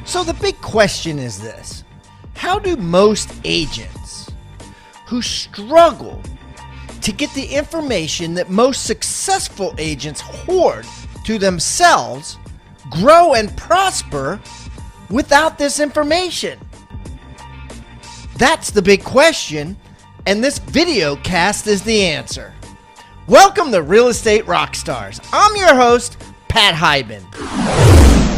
So the big question is this: how do most agents who struggle to get the information that most successful agents hoard to themselves grow and prosper without this information? That's the big question, and this video cast is the answer. Welcome to Real Estate Rockstars. I'm your host, Pat Hyben.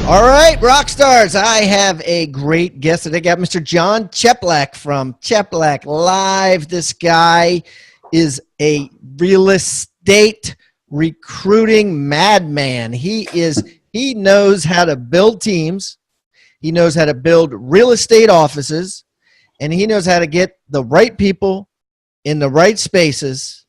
All right, Rockstars, I have a great guest today. I got Mr. Jon Cheplak from Cheplak Live. This guy is a real estate recruiting madman. He knows how to build teams. He knows how to build real estate offices, and he knows how to get the right people in the right spaces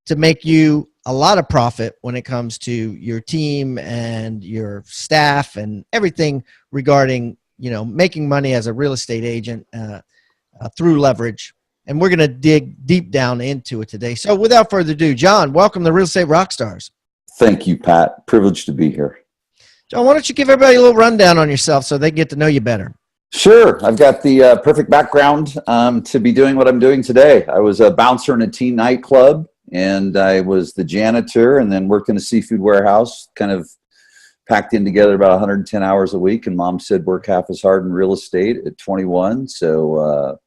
to make you a lot of profit when it comes to your team and your staff and everything regarding, making money as a real estate agent through leverage. And we're going to dig deep down into it today. So without further ado, Jon, welcome to Real Estate Rockstars. Thank you, Pat. Privileged to be here. Jon, why don't you give everybody a little rundown on yourself so they can get to know you better? Sure. I've got the perfect background to be doing what I'm doing today. I was a bouncer in a teen nightclub, and I was the janitor and then worked in a seafood warehouse, kind of packed in together about 110 hours a week. And Mom said, work half as hard in real estate at 21. So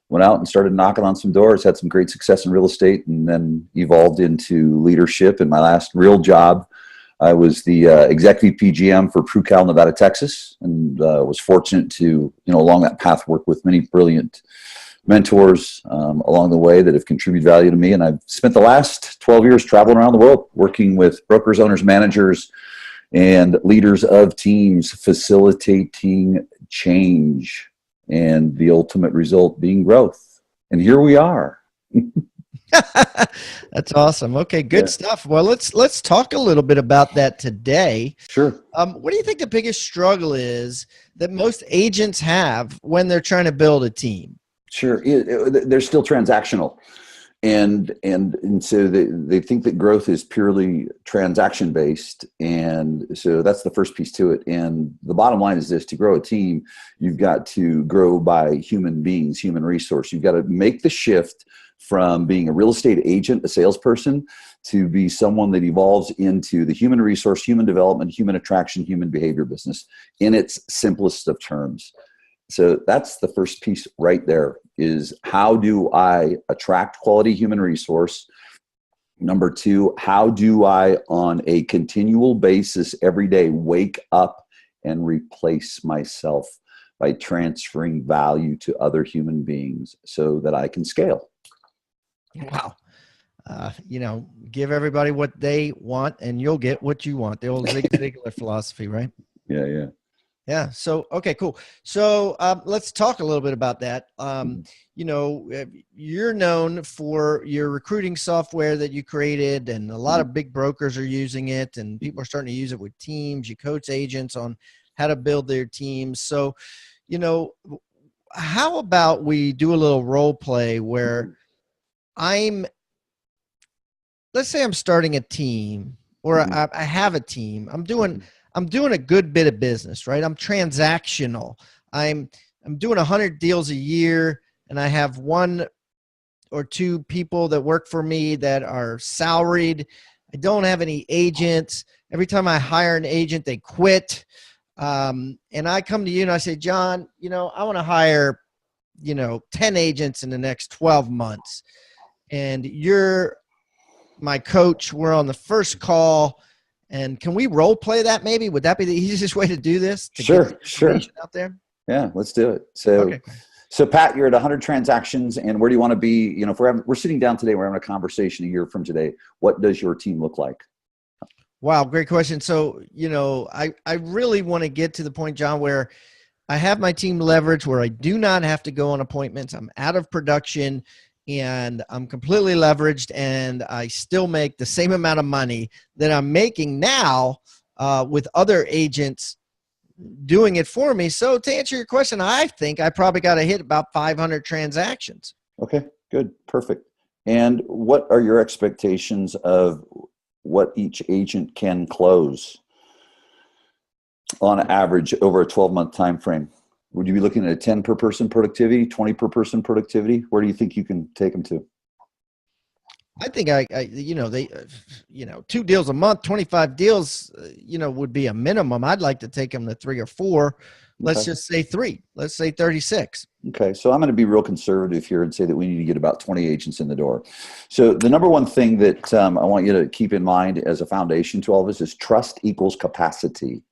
went out and started knocking on some doors, had some great success in real estate, and then evolved into leadership. And my last real job, I was the executive PGM for Prucal, Nevada, Texas, and was fortunate to, along that path, work with many brilliant mentors along the way that have contributed value to me. And I've spent the last 12 years traveling around the world, working with brokers, owners, managers, and leaders of teams, facilitating change, and the ultimate result being growth. And here we are. That's awesome. Okay, good stuff. Well, let's talk a little bit about that today. Sure. What do you think the biggest struggle is that most agents have when they're trying to build a team? Sure. They're still transactional. And so they think that growth is purely transaction based. And so that's the first piece to it. And the bottom line is this: to grow a team, you've got to grow by human beings, human resource. You've got to make the shift from being a real estate agent, a salesperson, to be someone that evolves into the human resource, human development, human attraction, human behavior business in its simplest of terms. So that's the first piece right there, is how do I attract quality human resource? Number two, how do I, on a continual basis every day, wake up and replace myself by transferring value to other human beings so that I can scale? Wow. Give everybody what they want and you'll get what you want. The old Zig Ziglar philosophy, right? Yeah. Yeah. So, okay, cool. So let's talk a little bit about that. You're known for your recruiting software that you created, and a lot of big brokers are using it, and people are starting to use it with teams. You coach agents on how to build their teams. So, how about we do a little role play where let's say I'm starting a team, or I have a team. I'm doing a good bit of business, right? I'm transactional. I'm doing 100 deals a year, and I have one or two people that work for me that are salaried. I don't have any agents. Every time I hire an agent, they quit. And I come to you and I say, Jon, I want to hire, 10 agents in the next 12 months. And you're my coach. We're on the first call. And can we role play that maybe? Would that be the easiest way to do this? To Sure, get the information out there? Yeah, let's do it. So Pat, you're at 100 transactions, and where do you want to be? If we're sitting down today, we're having a conversation a year from today. What does your team look like? Wow, great question. So, I really want to get to the point, Jon, where I have my team leveraged, where I do not have to go on appointments. I'm out of production, and I'm completely leveraged, and I still make the same amount of money that I'm making now with other agents doing it for me. So to answer your question, I think I probably got to hit about 500 transactions. Okay, good, perfect. And what are your expectations of what each agent can close? on average over a 12-month time frame? Would you be looking at a 10 per person productivity, 20 per person productivity? Where do you think you can take them to? I think they, 2 deals a month, 25 deals, would be a minimum. I'd like to take them to 3 or 4. Let's just say 3. Let's say 36. Okay, so I'm going to be real conservative here and say that we need to get about 20 agents in the door. So the number one thing that I want you to keep in mind as a foundation to all this is trust equals capacity.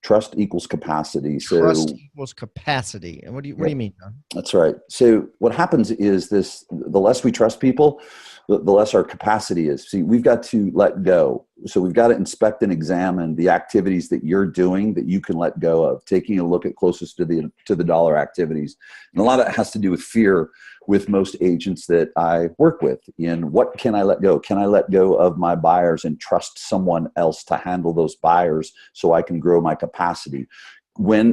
Trust equals capacity. So Trust equals capacity. And what do you mean, John? That's right. So what happens is this: the less we trust people, the less our capacity is. See, we've got to let go. So we've got to inspect and examine the activities that you're doing that you can let go of, taking a look at closest to the dollar activities. And a lot of it has to do with fear with most agents that I work with. In what can I let go? Can I let go of my buyers and trust someone else to handle those buyers so I can grow my capacity?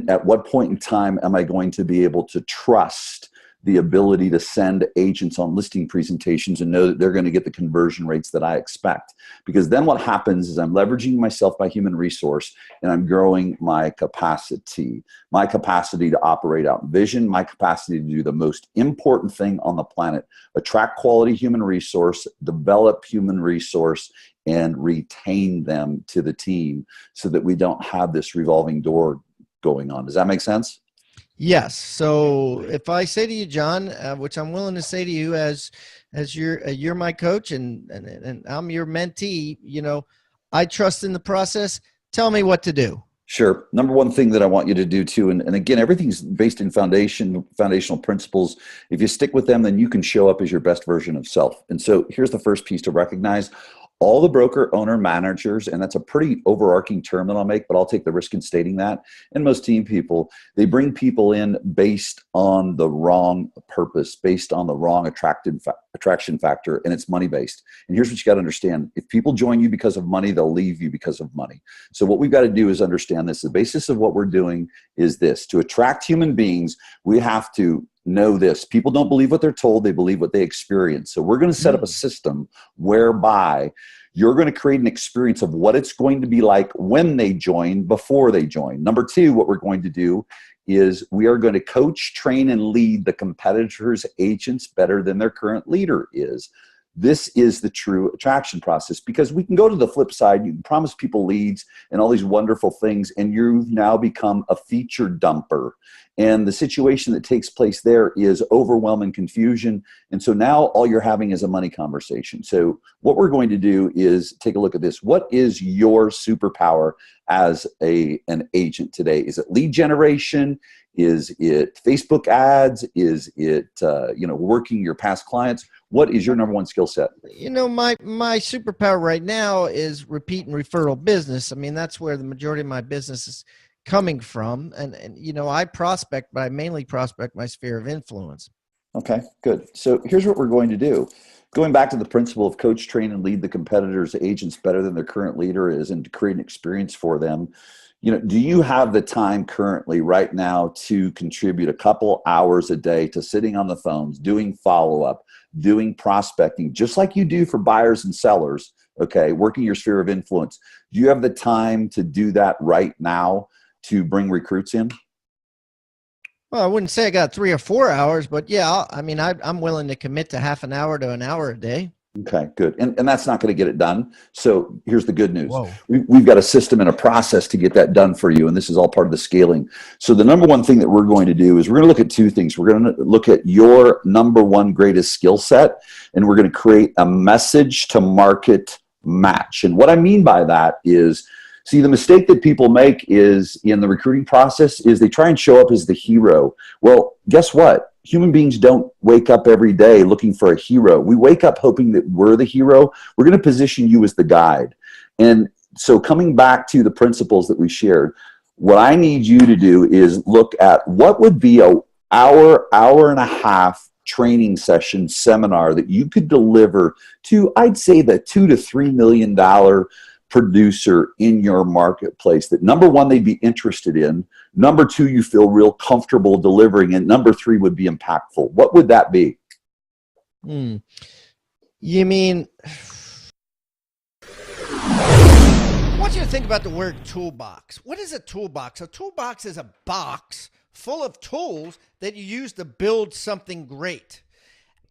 At what point in time am I going to be able to trust the ability to send agents on listing presentations and know that they're going to get the conversion rates that I expect? Because then what happens is I'm leveraging myself by human resource and I'm growing my capacity to operate out in vision, my capacity to do the most important thing on the planet: attract quality human resource, develop human resource, and retain them to the team so that we don't have this revolving door going on. Does that make sense? Yes. So if I say to you, John, which I'm willing to say to you as you're my coach and I'm your mentee, I trust in the process. Tell me what to do. Sure. Number one thing that I want you to do too, and again, everything's based in foundational principles. If you stick with them, then you can show up as your best version of self. And so here's the first piece to recognize. All the broker owner managers, and that's a pretty overarching term that I'll make, but I'll take the risk in stating that. And most team people, they bring people in based on the wrong purpose, based on the wrong attraction factor, and it's money based. And here's what you got to understand. If people join you because of money, they'll leave you because of money. So what we've got to do is understand this. The basis of what we're doing is this: to attract human beings, we have to know this. People don't believe what they're told, they believe what they experience. So we're going to set up a system whereby you're going to create an experience of what it's going to be like when they join, before they join. Number two, what we're going to do is we are going to coach, train, and lead the competitors' agents better than their current leader is. This is the true attraction process, because we can go to the flip side. You can promise people leads and all these wonderful things, and you've now become a feature dumper. And the situation that takes place there is overwhelming confusion. And so now all you're having is a money conversation. So what we're going to do is take a look at this. What is your superpower as an agent today? Is it lead generation? Is it Facebook ads? Is it working your past clients? What is your number one skill set? My superpower right now is repeat and referral business. I mean, that's where the majority of my business is coming from. And I prospect, but I mainly prospect my sphere of influence. Okay, good. So here's what we're going to do. Going back to the principle of coach, train, and lead the competitors' agents better than their current leader is, and to create an experience for them. Do you have the time currently right now to contribute a couple hours a day to sitting on the phones, doing follow-up, doing prospecting, just like you do for buyers and sellers, okay, working your sphere of influence? Do you have the time to do that right now to bring recruits in? Well, I wouldn't say I got 3 or 4 hours, but yeah, I'm willing to commit to half an hour to an hour a day. Okay, good. And that's not going to get it done. So here's the good news. We've got a system and a process to get that done for you. And this is all part of the scaling. So the number one thing that we're going to do is we're going to look at 2 things. We're going to look at your number one greatest skill set, and we're going to create a message to market match. And what I mean by that is, see, the mistake that people make is in the recruiting process is they try and show up as the hero. Well, guess what? Human beings don't wake up every day looking for a hero. We wake up hoping that we're the hero. We're going to position you as the guide. And so coming back to the principles that we shared, what I need you to do is look at what would be an hour and a half training session seminar that you could deliver to, I'd say, the $2 to $3 million producer in your marketplace that, number one, they'd be interested in, number two, you feel real comfortable delivering, and number three would be impactful. What would that be? You mean, want you to think about the word toolbox. What is a toolbox? A toolbox is a box full of tools that you use to build something great.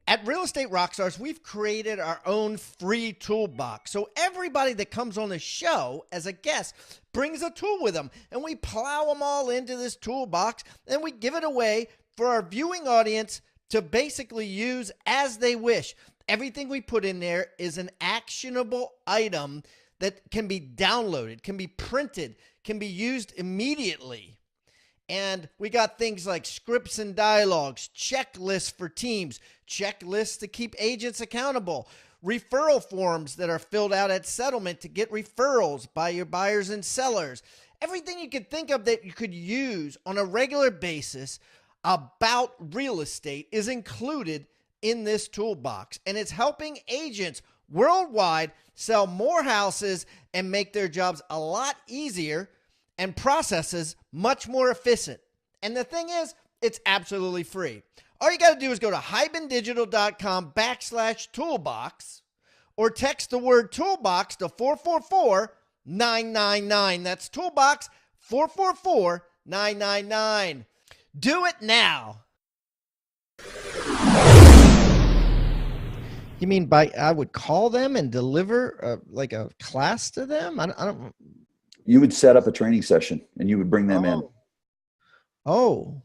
At Real Estate Rockstars, we've created our own free toolbox. So everybody that comes on the show as a guest brings a tool with them, and we plow them all into this toolbox, and we give it away for our viewing audience to basically use as they wish. Everything we put in there is an actionable item that can be downloaded, can be printed, can be used immediately. And we got things like scripts and dialogues, checklists for teams, checklists to keep agents accountable, referral forms that are filled out at settlement to get referrals by your buyers and sellers. Everything you could think of that you could use on a regular basis about real estate is included in this toolbox. And it's helping agents worldwide sell more houses and make their jobs a lot easier and processes much more efficient. And the thing is, it's absolutely free. All you got to do is go to hibandigital.com/toolbox or text the word toolbox to 444-999. That's toolbox 444-999. Do it now. You mean I would call them and deliver like a class to them? I don't. You would set up a training session and you would bring them in. Oh.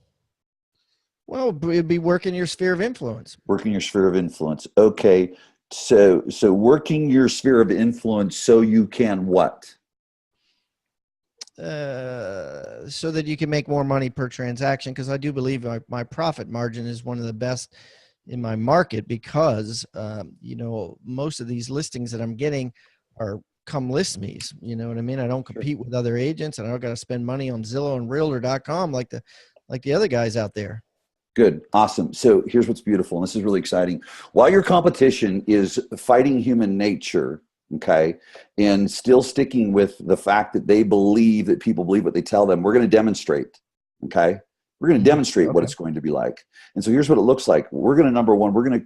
Well, it'd be working your sphere of influence. Working your sphere of influence. Okay. So working your sphere of influence so you can what? So that you can make more money per transaction, because I do believe my profit margin is one of the best in my market because, most of these listings that I'm getting are come list me's. You know what I mean? I don't compete with other agents, and I don't got to spend money on Zillow and Realtor.com like the other guys out there. Good. Awesome. So here's what's beautiful. And this is really exciting. While your competition is fighting human nature, okay, and still sticking with the fact that they believe that people believe what they tell them, we're going to demonstrate. Okay. We're going to demonstrate what it's going to be like. And so here's what it looks like. We're going to, number one, we're going to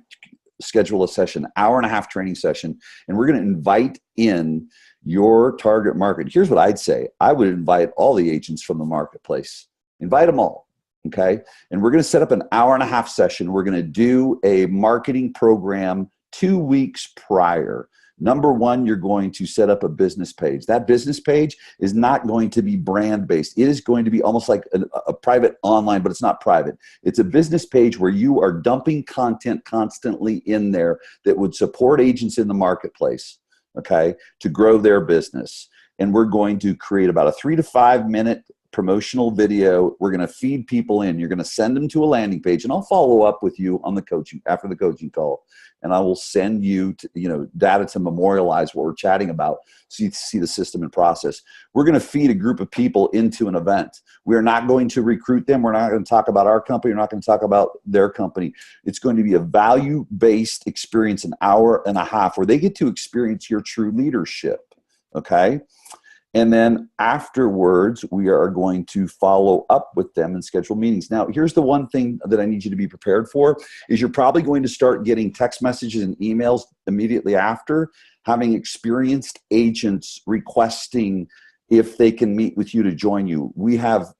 schedule a session, hour-and-a-half training session, and we're going to invite in your target market. Here's what I'd say. I would invite all the agents from the marketplace. Invite them all. Okay. And we're going to set up an hour-and-a-half session. We're going to do a marketing program 2 weeks prior. Number one, you're going to set up a business page. That business page is not going to be brand-based. It is going to be almost like a private online, but it's not private. It's a business page where you are dumping content constantly in there that would support agents in the marketplace, okay, to grow their business. And we're going to create about a 3 to 5 minute promotional video. We're going to feed people in. You're going to send them to a landing page, and I'll follow up with you on the coaching after the coaching call, and I will send you data to memorialize what we're chatting about so you see the system and process. We're going to feed a group of people into an event. We're not going to recruit them. We're not going to talk about our company. We're not going to talk about their company. It's going to be a value-based experience, an hour and a half, where they get to experience your true leadership, okay? And then afterwards, we are going to follow up with them and schedule meetings. Now, here's the one thing that I need you to be prepared for, is you're probably going to start getting text messages and emails immediately after, having experienced agents requesting if they can meet with you to join you. We have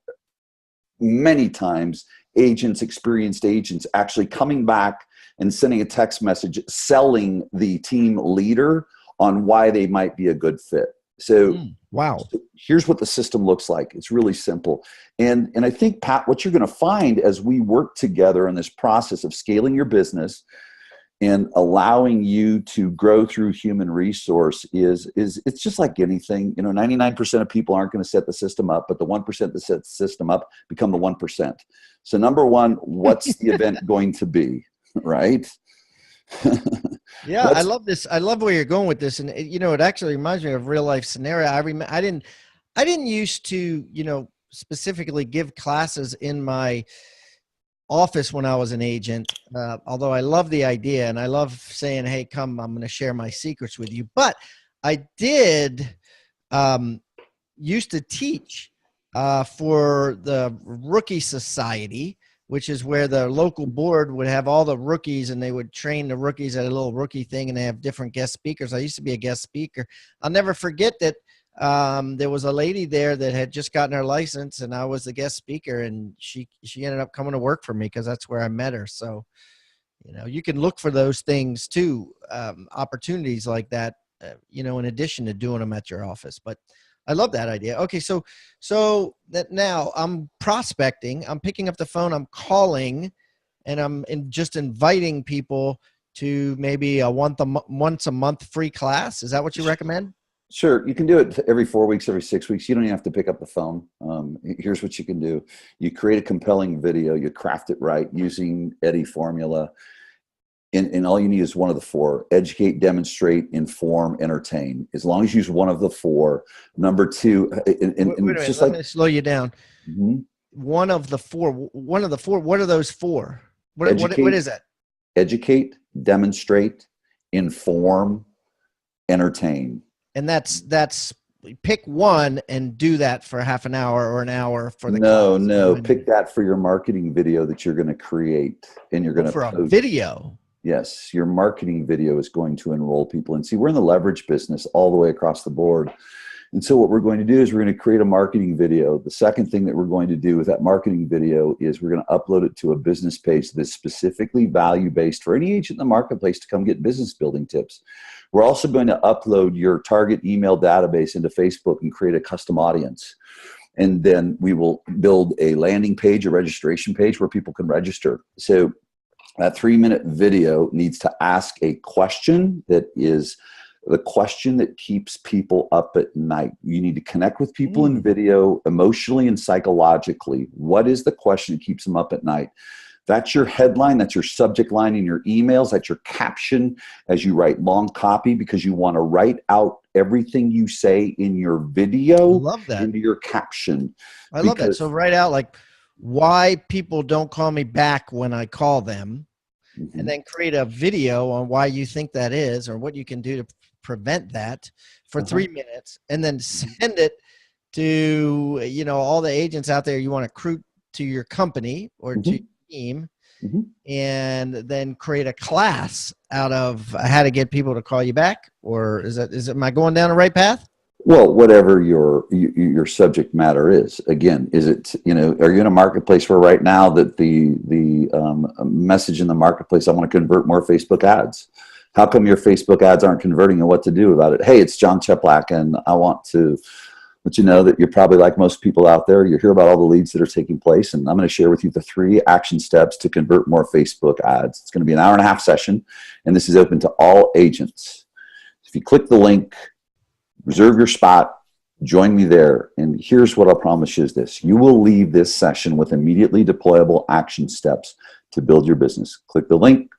many times experienced agents actually coming back and sending a text message selling the team leader on why they might be a good fit. So, wow. So here's what the system looks like. It's really simple. And I think, Pat, what you're going to find as we work together in this process of scaling your business and allowing you to grow through human resource is it's just like anything. 99% of people aren't going to set the system up, but the 1% that set the system up become the 1%. So number one, what's the event going to be, right? Yeah, I love this. I love where you're going with this, and it actually reminds me of a real life scenario. I didn't used to specifically give classes in my office when I was an agent. Although I love the idea and I love saying, "Hey, come, I'm going to share my secrets with you." But I did used to teach for the Rookie Society, which is where the local board would have all the rookies and they would train the rookies at a little rookie thing, and they have different guest speakers. I used to be a guest speaker. I'll never forget that there was a lady there that had just gotten her license, and I was the guest speaker, and she ended up coming to work for me because that's where I met her. So, you can look for those things too, opportunities like that, in addition to doing them at your office. But I love that idea. Okay, so that now I'm prospecting, I'm picking up the phone, I'm calling, and I'm just inviting people to maybe a once a month free class. Is that what you recommend? Sure, you can do it every 4 weeks, every 6 weeks. You don't even have to pick up the phone. Here's what you can do. You create a compelling video, you craft it right using Eddie formula, and all you need is one of the four: educate, demonstrate, inform, entertain. As long as you use one of the four. Number two, Wait a minute, let me slow you down. One of the four, what are those four? What is that? Educate, demonstrate, inform, entertain. And that's pick one and do that for half an hour or an hour for the class. No, no, pick that for your marketing video that you're going to create, and you're going to for a video. Yes, your marketing video is going to enroll people. And see, we're in the leverage business all the way across the board. And so what we're going to do is we're going to create a marketing video. The second thing that we're going to do with that marketing video is we're going to upload it to a business page that's specifically value-based for any agent in the marketplace to come get business building tips. We're also going to upload your target email database into Facebook and create a custom audience. And then we will build a landing page, a registration page where people can register. So that 3-minute video needs to ask a question that is the question that keeps people up at night. You need to connect with people in video emotionally and psychologically. What is the question that keeps them up at night? That's your headline, that's your subject line in your emails, that's your caption as you write long copy, because you want to write out everything you say in your video into your caption. I love that. So write out like why people don't call me back when I call them, and then create a video on why you think that is, or what you can do to prevent that for 3 minutes, and then send it to, all the agents out there you want to recruit to your company or to your team, and then create a class out of how to get people to call you back. Or am I going down the right path? Well, whatever your subject matter is. Again, is it, are you in a marketplace where right now that the message in the marketplace, I want to convert more Facebook ads? How come your Facebook ads aren't converting, and what to do about it? Hey, it's Jon Cheplak, and I want to let you know that you're probably like most people out there. You hear about all the leads that are taking place, and I'm going to share with you the 3 action steps to convert more Facebook ads. It's going to be an hour-and-a-half session, and this is open to all agents. If you click the link, reserve your spot, join me there, and here's what I'll promise you is this. You will leave this session with immediately deployable action steps to build your business. Click the link.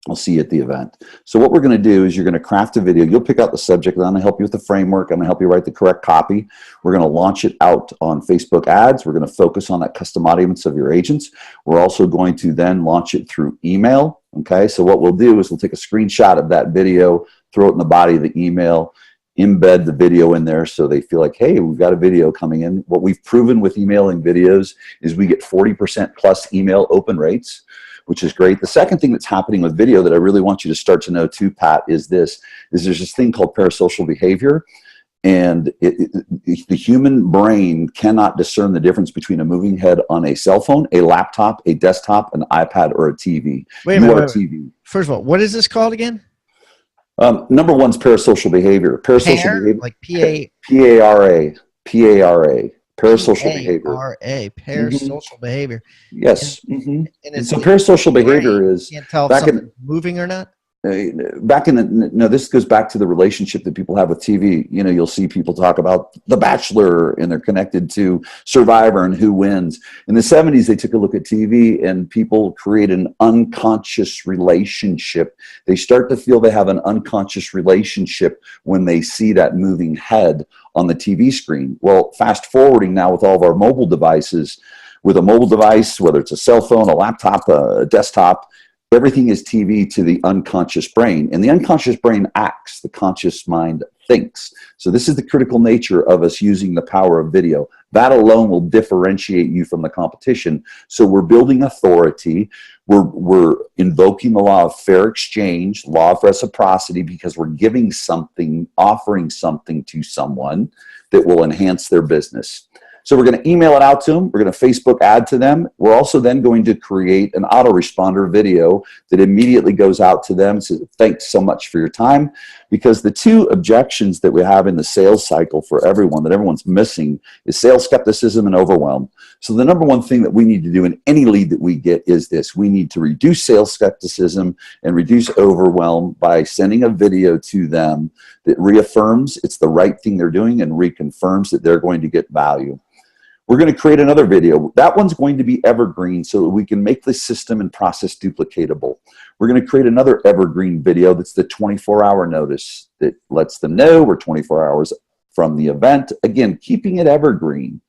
I'll see you at the event. So what we're going to do is you're going to craft a video. You'll pick out the subject. I'm going to help you with the framework. I'm going to help you write the correct copy. We're going to launch it out on Facebook ads. We're going to focus on that custom audience of your agents. We're also going to then launch it through email. Okay, so what we'll do is we'll take a screenshot of that video, throw it in the body of the email, embed the video in there so they feel like, hey, we've got a video coming in. What we've proven with emailing videos is we get 40% plus email open rates, which is great. The second thing that's happening with video that I really want you to start to know too, Pat, is there's this thing called parasocial behavior. And the human brain cannot discern the difference between a moving head on a cell phone, a laptop, a desktop, an iPad, or a TV. Wait a minute. TV. First of all, what is this called again? Number one's parasocial behavior. Parasocial behavior. Like P-A-R-A. P-A-R-A. Parasocial behavior. P-A-R-A. Parasocial behavior. Yes. And so parasocial behavior is... Can't tell if something's moving or not? This goes back to the relationship that people have with TV. You'll see people talk about The Bachelor, and they're connected to Survivor and who wins. In the 70s, they took a look at TV, and people create an unconscious relationship. They start to feel they have an unconscious relationship when they see that moving head on the TV screen. Well, fast forwarding now with all of our mobile devices, with a mobile device, whether it's a cell phone, a laptop, a desktop, Everything is TV to the unconscious brain, and the unconscious brain acts, the conscious mind thinks. So this is the critical nature of us using the power of video. That alone will differentiate you from the competition. So we're building authority. We're invoking the law of fair exchange, law of reciprocity, because we're giving something, offering something to someone that will enhance their business. So we're going to email it out to them. We're going to Facebook ad to them. We're also then going to create an autoresponder video that immediately goes out to them. So thanks so much for your time. Because the two objections that we have in the sales cycle for everyone, that everyone's missing, is sales skepticism and overwhelm. So the number one thing that we need to do in any lead that we get is this. We need to reduce sales skepticism and reduce overwhelm by sending a video to them that reaffirms it's the right thing they're doing and reconfirms that they're going to get value. We're going to create another video. That one's going to be evergreen so that we can make the system and process duplicatable. We're going to create another evergreen video that's the 24-hour notice that lets them know we're 24 hours from the event. Again, keeping it evergreen.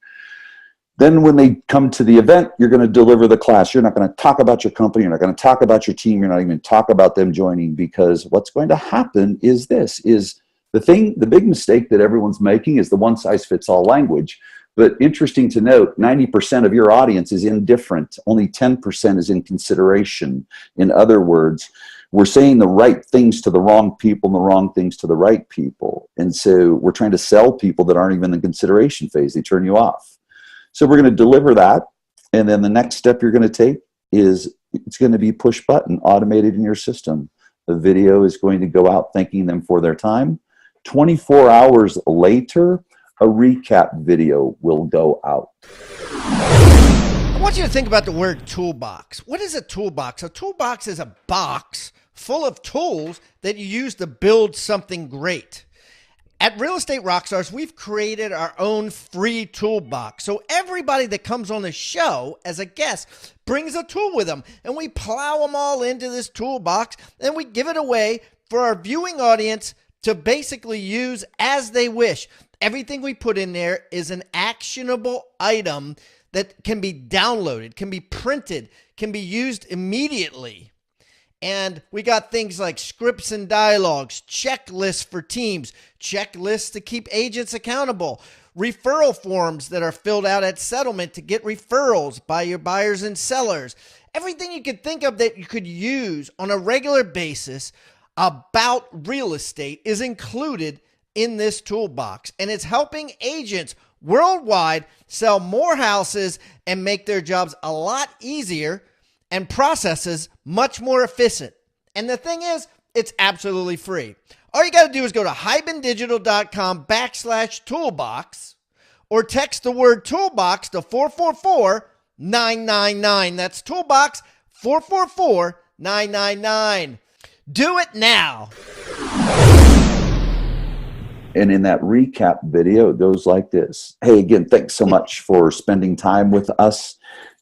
Then when they come to the event, you're going to deliver the class. You're not going to talk about your company. You're not going to talk about your team. You're not even going to talk about them joining, because what's going to happen is this, is the big mistake that everyone's making is the one-size-fits-all language. But interesting to note, 90% of your audience is indifferent. Only 10% is in consideration. In other words, we're saying the right things to the wrong people and the wrong things to the right people. And so we're trying to sell people that aren't even in the consideration phase. They turn you off. So we're going to deliver that. And then the next step you're going to take is it's going to be push button, automated in your system. The video is going to go out thanking them for their time. 24 hours later, a recap video will go out. I want you to think about the word toolbox. What is a toolbox? A toolbox is a box full of tools that you use to build something great. At Real Estate Rockstars, we've created our own free toolbox. So everybody that comes on the show as a guest brings a tool with them, and we plow them all into this toolbox, and we give it away for our viewing audience to basically use as they wish. Everything we put in there is an actionable item that can be downloaded, can be printed, can be used immediately. And we got things like scripts and dialogues, checklists for teams, checklists to keep agents accountable, referral forms that are filled out at settlement to get referrals by your buyers and sellers. Everything you could think of that you could use on a regular basis about real estate is included in this toolbox, and it's helping agents worldwide sell more houses and make their jobs a lot easier and processes much more efficient. And the thing is, it's absolutely free. All you got to do is go to hibandigital.com/toolbox or text the word toolbox to 444-999. That's toolbox 444-999. Do it now. And in that recap video, it goes like this. Hey, again, thanks so much for spending time with us.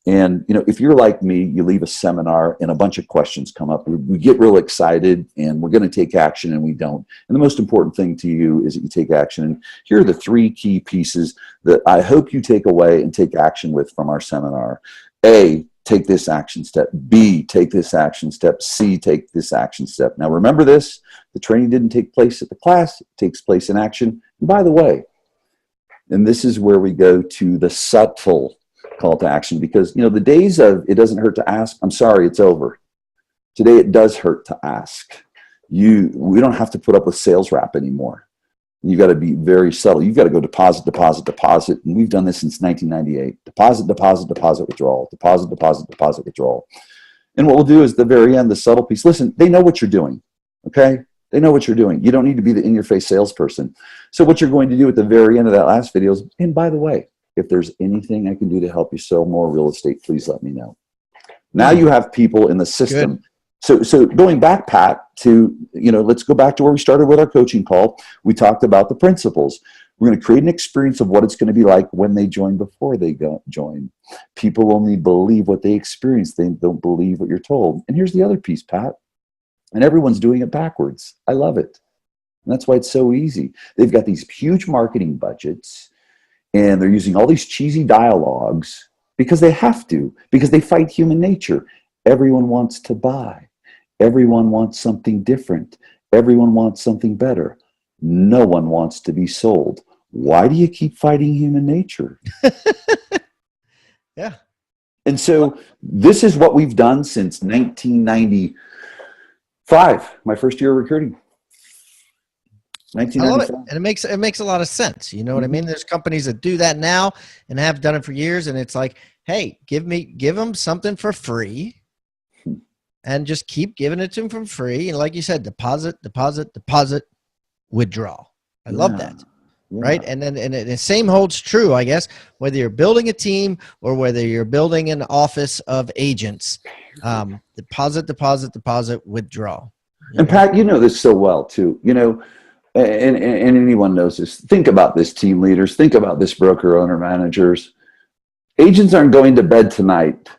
And, you know, if you're like me, you leave a seminar and a bunch of questions come up. We get real excited and we're going to take action, and we don't. And the most important thing to you is that you take action. And here are the three key pieces that I hope you take away and take action with from our seminar. A, take this action step. B, take this action step. C, take this action step. Now remember this, the training didn't take place at the class, it takes place in action. And by the way, and this is where we go to the subtle call to action, because you know the days of it doesn't hurt to ask, I'm sorry, it's over. Today it does hurt to ask. We don't have to put up with sales rap anymore. You got to be very subtle. You've got to go deposit, deposit, deposit. And we've done this since 1998. Deposit, deposit, deposit, withdrawal. Deposit, deposit, deposit, withdrawal. And what we'll do is the very end, the subtle piece. Listen, they know what you're doing, okay? They know what you're doing. You don't need to be the in-your-face salesperson. So what you're going to do at the very end of that last video is, and by the way, if there's anything I can do to help you sell more real estate, please let me know. Now you have people in the system. Good. So going back, Pat, to, you know, let's go back to where we started with our coaching call. We talked about the principles. We're going to create an experience of what it's going to be like when they join before they join. People only believe what they experience. They don't believe what you're told. And here's the other piece, Pat. And everyone's doing it backwards. I love it. And that's why it's so easy. They've got these huge marketing budgets, and they're using all these cheesy dialogues because they have to, because they fight human nature. Everyone wants to buy. Everyone wants something different. Everyone wants something better. No one wants to be sold. Why do you keep fighting human nature? Yeah. And so this is what we've done since 1995, my first year of recruiting. I love it. 1995. And it makes a lot of sense. You know what I mean? There's companies that do that now and have done it for years. And it's like, hey, give them something for free and just keep giving it to them for free. And like you said, deposit, withdraw. I love that. Yeah. Right. And then the same holds true, I guess, whether you're building a team or whether you're building an office of agents. Deposit, withdraw. And Pat, you know this so well too, you know, and anyone knows this. Think about this, team leaders. Think about this, broker owner managers. Agents aren't going to bed tonight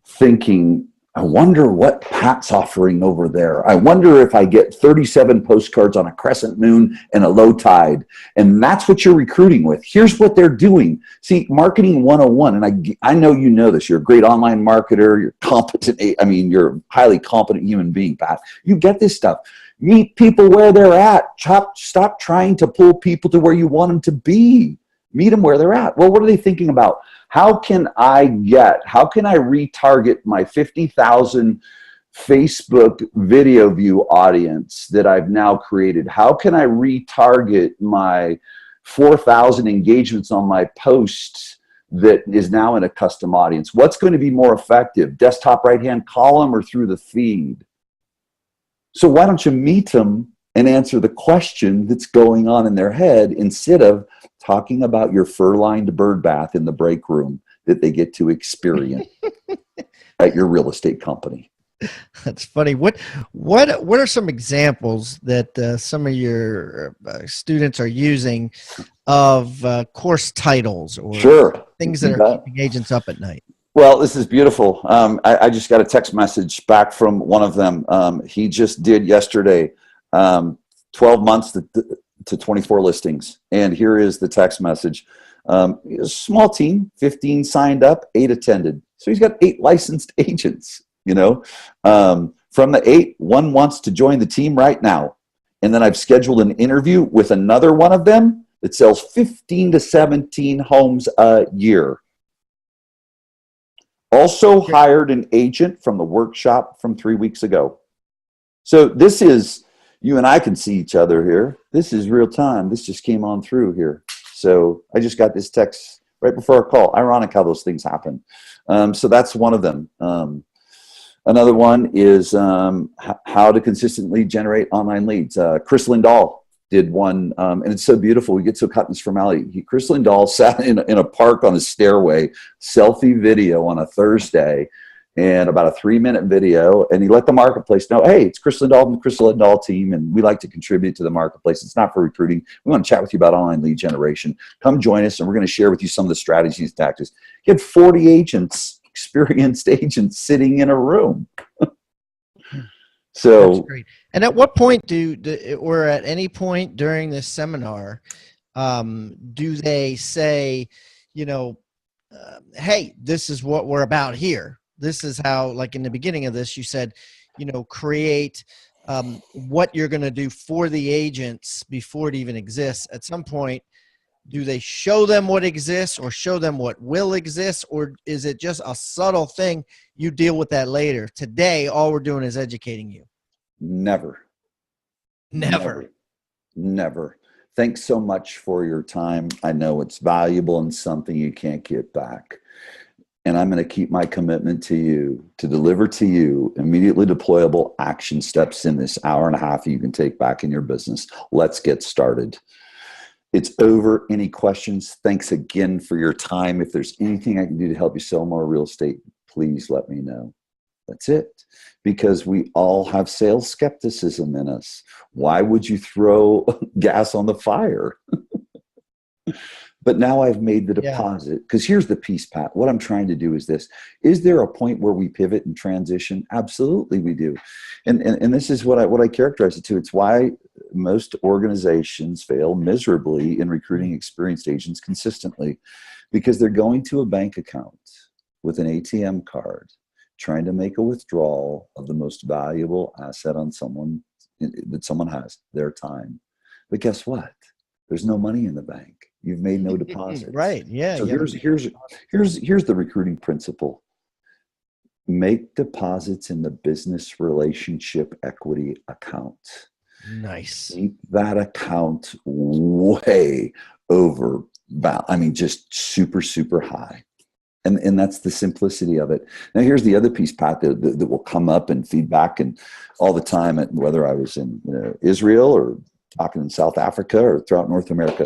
thinking, I wonder what Pat's offering over there. I wonder if I get 37 postcards on a crescent moon and a low tide. And that's what you're recruiting with. Here's what they're doing. See, marketing 101, and I know you know this. You're a great online marketer. You're competent. I mean, you're a highly competent human being, Pat. You get this stuff. Meet people where they're at. Stop trying to pull people to where you want them to be. Meet them where they're at. Well, what are they thinking about? How can I retarget my 50,000 Facebook video view audience that I've now created? How can I retarget my 4,000 engagements on my posts that is now in a custom audience? What's going to be more effective? Desktop right-hand column or through the feed? So why don't you meet them and answer the question that's going on in their head instead of talking about your fur-lined bird bath in the break room that they get to experience at your real estate company. That's funny. What are some examples that some of your students are using of course titles or things that are keeping agents up at night? Well, this is beautiful. I just got a text message back from one of them. He just did yesterday 12 months to 24 listings. And here is the text message. A small team, 15 signed up, 8 attended. So he's got 8 licensed agents, you know. From the 8, 1 wants to join the team right now. And then I've scheduled an interview with another one of them that sells 15 to 17 homes a year. Also hired an agent from the workshop from 3 weeks ago. So this is, you and I can see each other here. This is real time. This just came on through here. So I just got this text right before our call. Ironic how those things happen. So that's one of them. Another one is how to consistently generate online leads. Chris Lindahl did one, and it's so beautiful. We get so caught in this formality. Chris Lindahl sat in a park on a stairway, selfie video on a Thursday, and about a 3-minute video, and he let the marketplace know, hey, it's Chris Lindahl and the Chris Lindahl team, and we like to contribute to the marketplace. It's not for recruiting. We want to chat with you about online lead generation. Come join us, and we're going to share with you some of the strategies and tactics. He had 40 agents, experienced agents, sitting in a room. So that's great. And at what point or at any point during this seminar, do they say, you know, hey, this is what we're about here? This is how, like in the beginning of this, you said, you know, create what you're going to do for the agents before it even exists. At some point, do they show them what exists or show them what will exist? Or is it just a subtle thing? You deal with that later. Today, all we're doing is educating you. Never. Thanks so much for your time. I know it's valuable and something you can't get back. And I'm going to keep my commitment to you to deliver to you immediately deployable action steps in this hour and a half you can take back in your business. Let's get started. It's over. Any questions? Thanks again for your time. If there's anything I can do to help you sell more real estate, please let me know. That's it. Because we all have sales skepticism in us. Why would you throw gas on the fire? But now I've made the deposit. Because here's the piece, Pat. What I'm trying to do is this. Is there a point where we pivot and transition? Absolutely we do. And this is what I characterize it to. It's why most organizations fail miserably in recruiting experienced agents consistently. Because they're going to a bank account with an ATM card, trying to make a withdrawal of the most valuable asset on someone that someone has, their time. But guess what? There's no money in the bank. You've made no deposits. Right. Yeah. So here's the recruiting principle. Make deposits in the business relationship equity account. Nice. Keep that account way over, I mean, just super, super high. And that's the simplicity of it. Now, here's the other piece, Pat, that will come up and feedback and all the time, whether I was in Israel or talking in South Africa or throughout North America.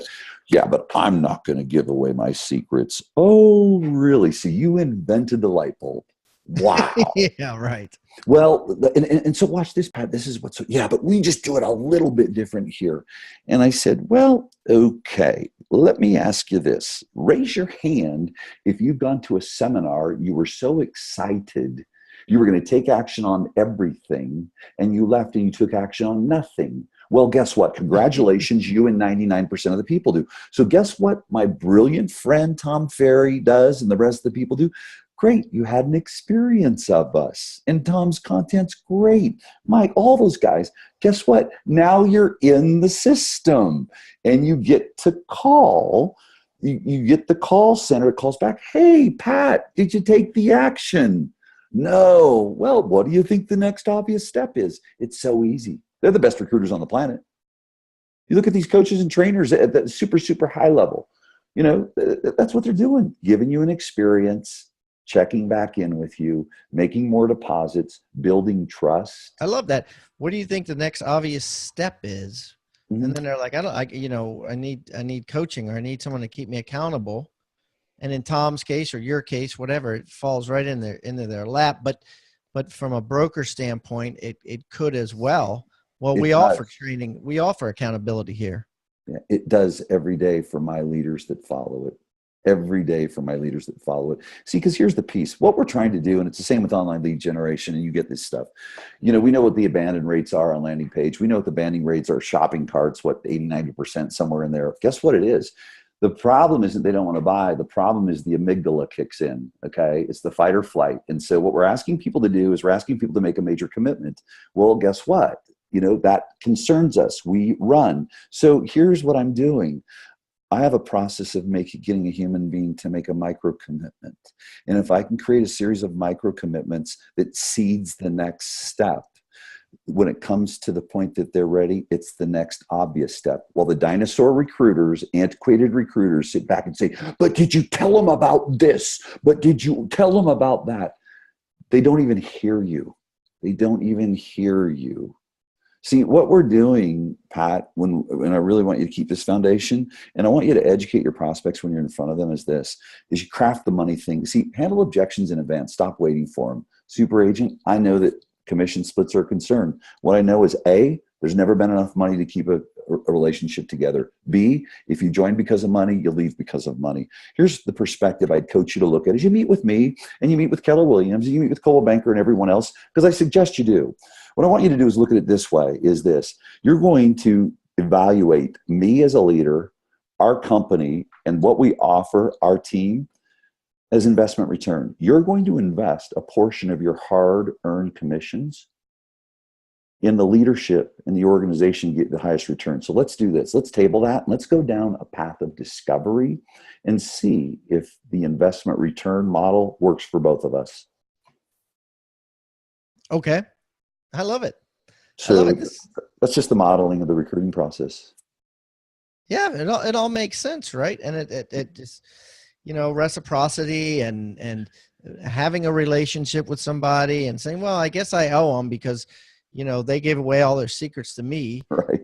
Yeah, but I'm not going to give away my secrets. Oh, really? So you invented the light bulb. Wow. Yeah, right. Well, and so watch this, Pat. This is what's, yeah, but we just do it a little bit different here. And I said, well, okay, let me ask you this. Raise your hand if you've gone to a seminar, you were so excited, you were going to take action on everything, and you left and you took action on nothing. Well, guess what? Congratulations, you and 99% of the people do. So guess what my brilliant friend Tom Ferry does and the rest of the people do? Great, you had an experience of us. And Tom's content's great. Mike, all those guys. Guess what? Now you're in the system and you get to call. You get the call center. It calls back, hey, Pat, did you take the action? No. Well, what do you think the next obvious step is? It's so easy. They're the best recruiters on the planet. You look at these coaches and trainers at that super, super high level. You know, that's what they're doing, giving you an experience, checking back in with you, making more deposits, building trust. I love that. What do you think the next obvious step is? Mm-hmm. And then they're like, I need coaching, or I need someone to keep me accountable. And in Tom's case or your case, whatever, it falls right into their lap. But from a broker standpoint, it could as well. Well, we offer training. We offer accountability here. Yeah, it does every day for my leaders that follow it. Every day for my leaders that follow it. See, because here's the piece. What we're trying to do, and it's the same with online lead generation, and you get this stuff. You know, we know what the abandon rates are on landing page. We know what the abandon rates are, shopping carts, what, 80, 90%, somewhere in there. Guess what it is? The problem isn't they don't want to buy. The problem is the amygdala kicks in, okay? It's the fight or flight. And so what we're asking people to do is we're asking people to make a major commitment. Well, guess what? You know, that concerns us. We run. So here's what I'm doing. I have a process of getting a human being to make a micro commitment. And if I can create a series of micro commitments that seeds the next step, when it comes to the point that they're ready, it's the next obvious step. Well, the dinosaur recruiters, antiquated recruiters sit back and say, but did you tell them about this? But did you tell them about that? They don't even hear you. They don't even hear you. See, what we're doing, Pat, and I really want you to keep this foundation, and I want you to educate your prospects when you're in front of them, is you craft the money thing. See, handle objections in advance. Stop waiting for them. Super agent, I know that commission splits are a concern. What I know is A, there's never been enough money to keep a relationship together. B, if you join because of money, you leave because of money. Here's the perspective I'd coach you to look at as you meet with me, and you meet with Keller Williams, and you meet with Coldwell Banker and everyone else, because I suggest you do. What I want you to do is look at it this way, is this. You're going to evaluate me as a leader, our company, and what we offer our team as investment return. You're going to invest a portion of your hard-earned commissions in the leadership and the organization get the highest return. So let's do this. Let's table that. And let's go down a path of discovery and see if the investment return model works for both of us. Okay. I love it. So I love it. That's just the modeling of the recruiting process. Yeah, it all makes sense, right? And it just, you know, reciprocity and having a relationship with somebody and saying, well, I guess I owe them because, you know, they gave away all their secrets to me. Right.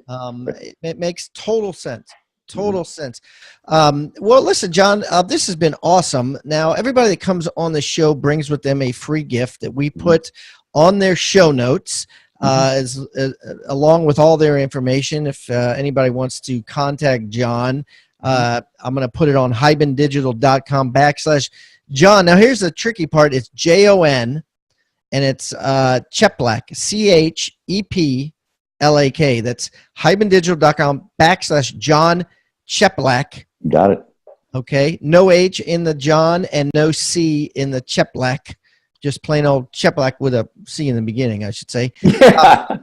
It makes total sense. Total sense. Well, listen, John, this has been awesome. Now, everybody that comes on the show brings with them a free gift that we put on their show notes, along with all their information. If anybody wants to contact John, I'm going to put it on hibandigital.com/John. Now, here's the tricky part. It's Jon, and it's Cheplak, CHEPLAK. That's hibandigital.com/Jon Cheplak. Got it. Okay. No H in the John and no C in the Cheplak. just plain old Cheplak with a C in the beginning, I should say. Yeah.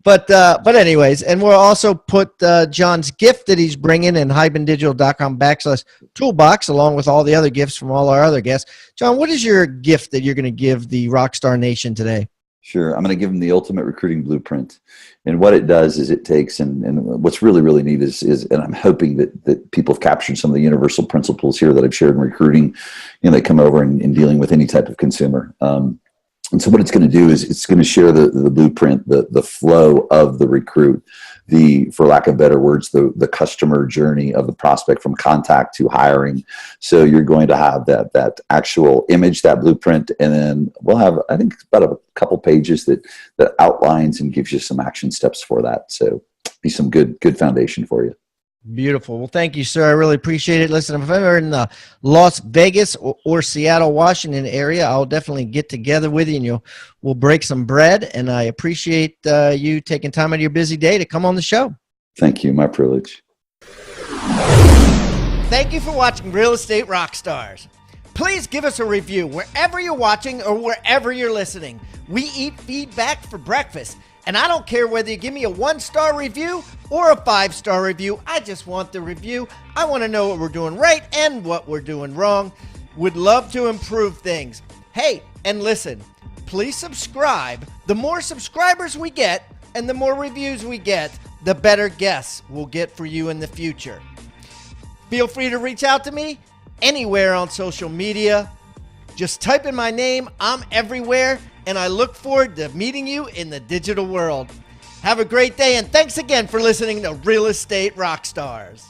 But anyways, and we'll also put Jon's gift that he's bringing in hybendigital.com/toolbox, along with all the other gifts from all our other guests. Jon, what is your gift that you're going to give the Rockstar Nation today? Sure. I'm going to give them the ultimate recruiting blueprint. And what it does is it takes, and what's really, really neat is, and I'm hoping that people have captured some of the universal principles here that I've shared in recruiting, they come over and dealing with any type of consumer. And so what it's going to do is it's going to share the blueprint, the flow of the recruit, for lack of better words, the customer journey of the prospect from contact to hiring. So you're going to have that actual image, that blueprint, and then we'll have, I think, about a couple pages that outlines and gives you some action steps for that. So be some good foundation for you. Beautiful. Well, thank you, sir. I really appreciate it. Listen, if I'm ever in the Las Vegas or Seattle, Washington area, I'll definitely get together with you and we'll break some bread. And I appreciate you taking time out of your busy day to come on the show. Thank you. My privilege. Thank you for watching Real Estate Rockstars. Please give us a review wherever you're watching or wherever you're listening. We eat feedback for breakfast. And I don't care whether you give me a 1-star review or a 5-star review. I just want the review. I want to know what we're doing right and what we're doing wrong. Would love to improve things. Hey, and listen, please subscribe. The more subscribers we get and the more reviews we get, the better guests we'll get for you in the future. Feel free to reach out to me anywhere on social media. Just type in my name. I'm everywhere. And I look forward to meeting you in the digital world. Have a great day, and thanks again for listening to Real Estate Rockstars.